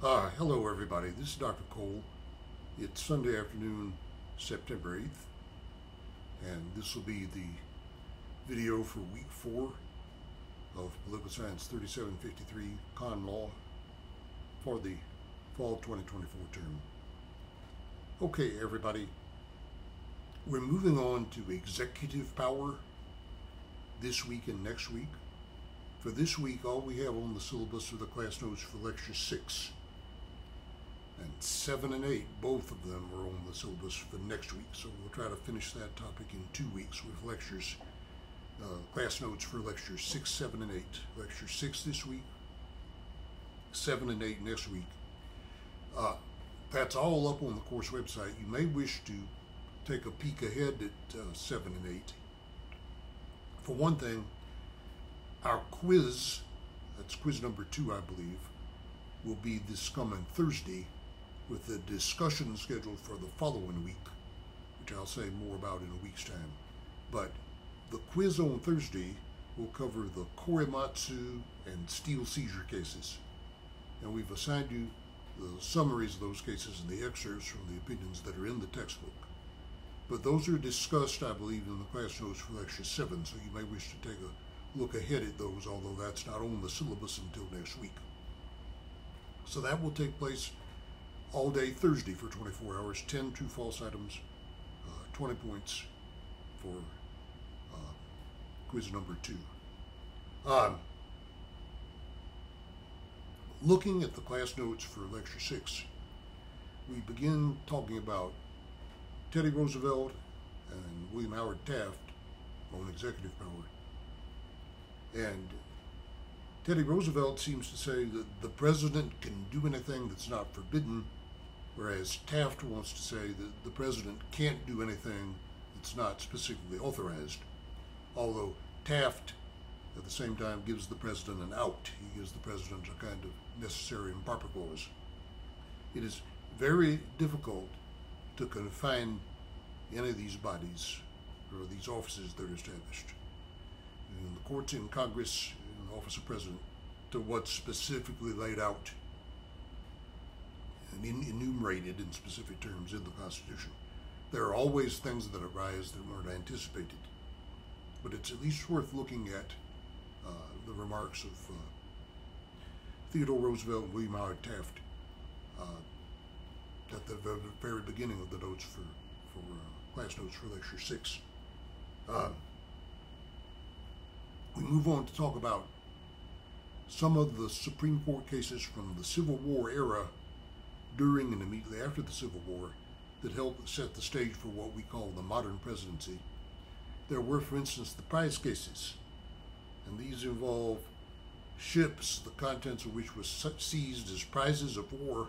Hello everybody, this is Dr. Cole. It's Sunday afternoon, September 8th, and this will be the video for week 4 of Political Science 3753 Con Law for the fall 2024 term. Okay everybody, we're moving on to executive power this week and next week. For this week, all we have on the syllabus are the class notes for lecture 6. And 7 and 8, both of them are on the syllabus for next week. So we'll try to finish that topic in 2 weeks with lectures, class notes for lectures 6, 7, and 8. Lecture 6 this week, 7 and 8 next week. That's all up on the course website. You may wish to take a peek ahead at 7 and 8. For one thing, our quiz, that's quiz number 2, I believe, will be this coming Thursday with the discussion scheduled for the following week, which I'll say more about in a week's time. But the quiz on Thursday will cover the Korematsu and steel seizure cases. And we've assigned you the summaries of those cases and the excerpts from the opinions that are in the textbook. But those are discussed, I believe, in the class notes for lecture 7, so you may wish to take a look ahead at those, although that's not on the syllabus until next week. So that will take place all day Thursday for 24 hours, 10 true false items, 20 points for quiz number 2. Looking at the class notes for lecture 6, we begin talking about Teddy Roosevelt and William Howard Taft on executive power. And Teddy Roosevelt seems to say that the president can do anything that's not forbidden, whereas Taft wants to say that the president can't do anything that's not specifically authorized. Although Taft, at the same time, gives the president an out. He gives the president a kind of necessary and proper clause. It is very difficult to confine any of these bodies or these offices that are established in the courts, in Congress, in the office of president, to what's specifically laid out and enumerated in specific terms in the Constitution. There are always things that arise that weren't anticipated, but it's at least worth looking at the remarks of Theodore Roosevelt and William Howard Taft at the very beginning of the notes for class notes for lecture 6. We move on to talk about some of the Supreme Court cases from the Civil War era, during and immediately after the Civil War, that helped set the stage for what we call the modern presidency. There were, for instance, the prize cases, and these involve ships, the contents of which was seized as prizes of war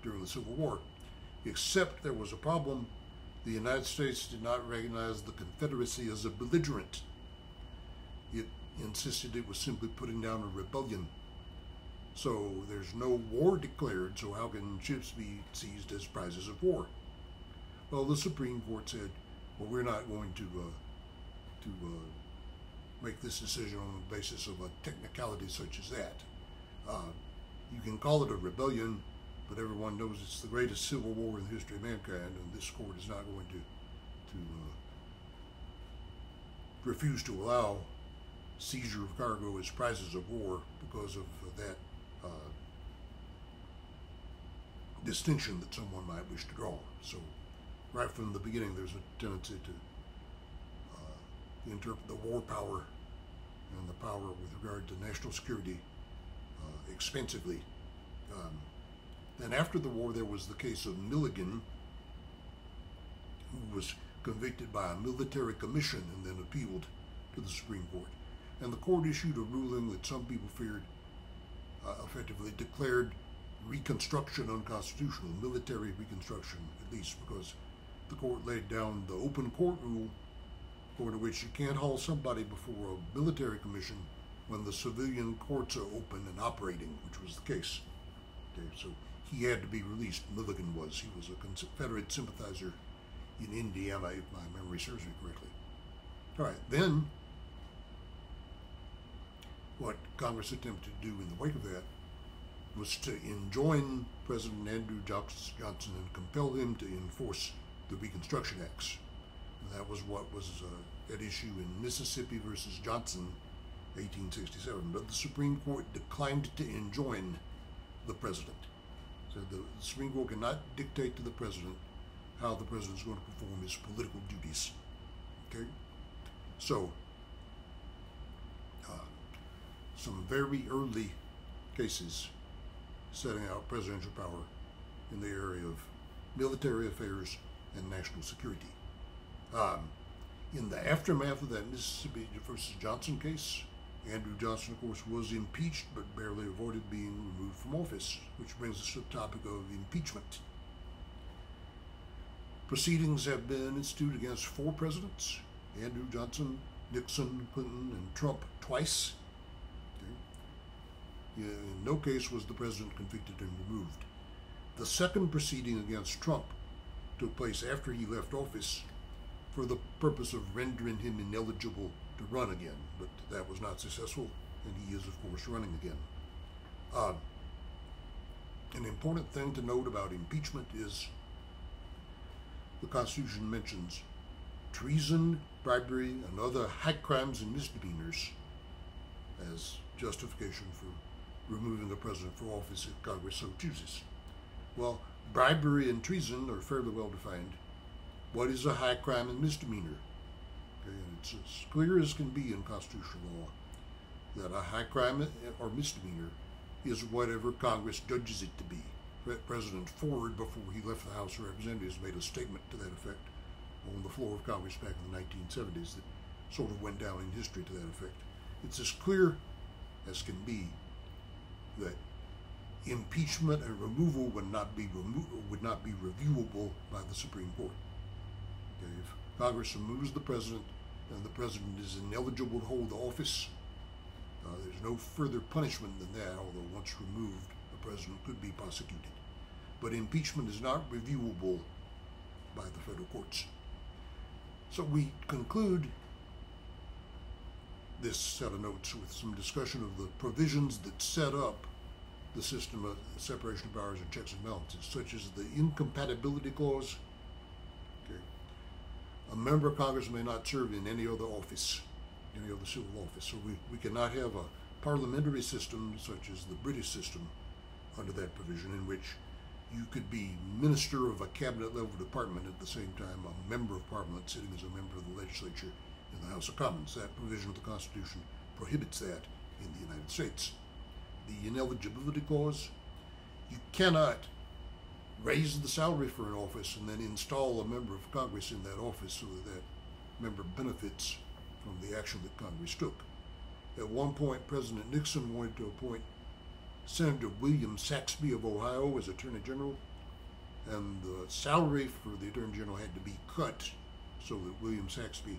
during the Civil War. Except there was a problem. The United States did not recognize the Confederacy as a belligerent. It insisted it was simply putting down a rebellion. So there's no war declared, so how can ships be seized as prizes of war? Well, the Supreme Court said, well, we're not going to make this decision on the basis of a technicality such as that. You can call it a rebellion, but everyone knows it's the greatest civil war in the history of mankind, and this court is not going to refuse to allow seizure of cargo as prizes of war because of that distinction that someone might wish to draw. So right from the beginning, there's a tendency to interpret the war power and the power with regard to national security expensively. Then after the war, there was the case of Milligan, who was convicted by a military commission and then appealed to the Supreme Court. And the court issued a ruling that some people feared effectively declared Reconstruction unconstitutional, military Reconstruction at least, because the court laid down the open court rule, according to which you can't haul somebody before a military commission when the civilian courts are open and operating, which was the case. Okay, so he had to be released. Milligan was. He was a Confederate sympathizer in Indiana, if my memory serves me correctly. All right, then what Congress attempted to do in the wake of that was to enjoin President Andrew Johnson and compel him to enforce the Reconstruction Acts. And that was what was at issue in Mississippi versus Johnson, 1867. But the Supreme Court declined to enjoin the president. So the Supreme Court cannot dictate to the president how the president is going to perform his political duties. Okay? So, some very early cases setting out presidential power in the area of military affairs and national security. In the aftermath of that Mississippi versus Johnson case, Andrew Johnson, of course, was impeached but barely avoided being removed from office, which brings us to the topic of impeachment. Proceedings have been instituted against 4 presidents: Andrew Johnson, Nixon, Clinton, and Trump twice. Okay. In no case was the president convicted and removed. The second proceeding against Trump took place after he left office for the purpose of rendering him ineligible to run again, but that was not successful, and he is, of course, running again. An important thing to note about impeachment is the Constitution mentions treason, bribery, and other high crimes and misdemeanors as justification for removing the president from office if Congress so chooses. Well, bribery and treason are fairly well defined. What is a high crime and misdemeanor? Okay, and it's as clear as can be in constitutional law that a high crime or misdemeanor is whatever Congress judges it to be. President Ford, before he left the House of Representatives, made a statement to that effect on the floor of Congress back in the 1970s that sort of went down in history to that effect. It's as clear as can be that impeachment and removal would not be reviewable by the Supreme Court. Okay, if Congress removes the president and the president is ineligible to hold the office, there's no further punishment than that, although once removed, the president could be prosecuted. But impeachment is not reviewable by the federal courts. So we conclude this set of notes with some discussion of the provisions that set up the system of separation of powers and checks and balances, such as the incompatibility clause. Okay. A member of Congress may not serve in any other office, any other civil office. So we cannot have a parliamentary system such as the British system under that provision, in which you could be minister of a cabinet level department at the same time a member of Parliament sitting as a member of the legislature in the House of Commons. That provision of the Constitution prohibits that in the United States. The ineligibility clause, you cannot raise the salary for an office and then install a member of Congress in that office so that that member benefits from the action that Congress took. At one point, President Nixon wanted to appoint Senator William Saxby of Ohio as Attorney General, and the salary for the Attorney General had to be cut so that William Saxby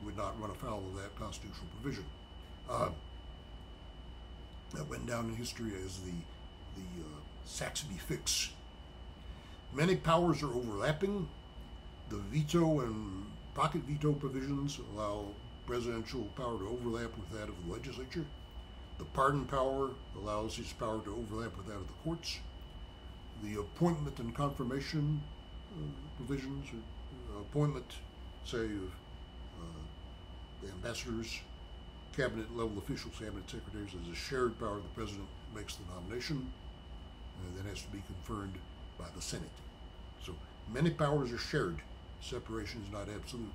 would not run afoul of that constitutional provision. That went down in history as the Saxby fix. Many powers are overlapping. The veto and pocket veto provisions allow presidential power to overlap with that of the legislature. The pardon power allows his power to overlap with that of the courts. The appointment and confirmation provisions, or appointment, say, of the ambassadors, cabinet level officials, cabinet secretaries, is a shared power. The president makes the nomination, and that has to be confirmed by the Senate. So many powers are shared. Separation is not absolute.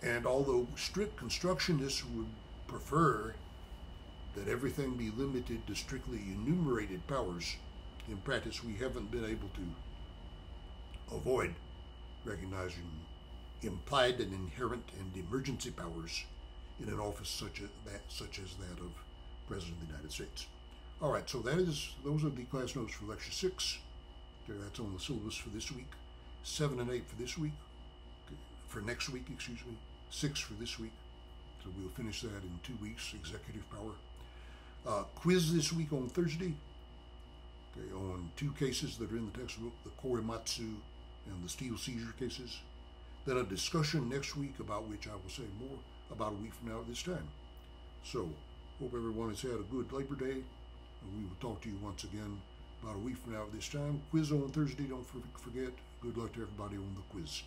And although strict constructionists would prefer that everything be limited to strictly enumerated powers, in practice we haven't been able to avoid recognizing implied and inherent and emergency powers in an office such as that of President of the United States. All right, so those are the class notes for Lecture 6. Okay, that's on the syllabus for this week. 7 and 8 for this week, for next week, excuse me. 6 for this week. So we'll finish that in 2 weeks, executive power. Quiz this week on Thursday, okay, on 2 cases that are in the textbook, the Korematsu and the steel seizure cases. Then a discussion next week about which I will say more about a week from now at this time. So, hope everyone has had a good Labor Day, We will talk to you once again about a week from now at this time. Quiz on Thursday. Don't forget. Good luck to everybody on the quiz.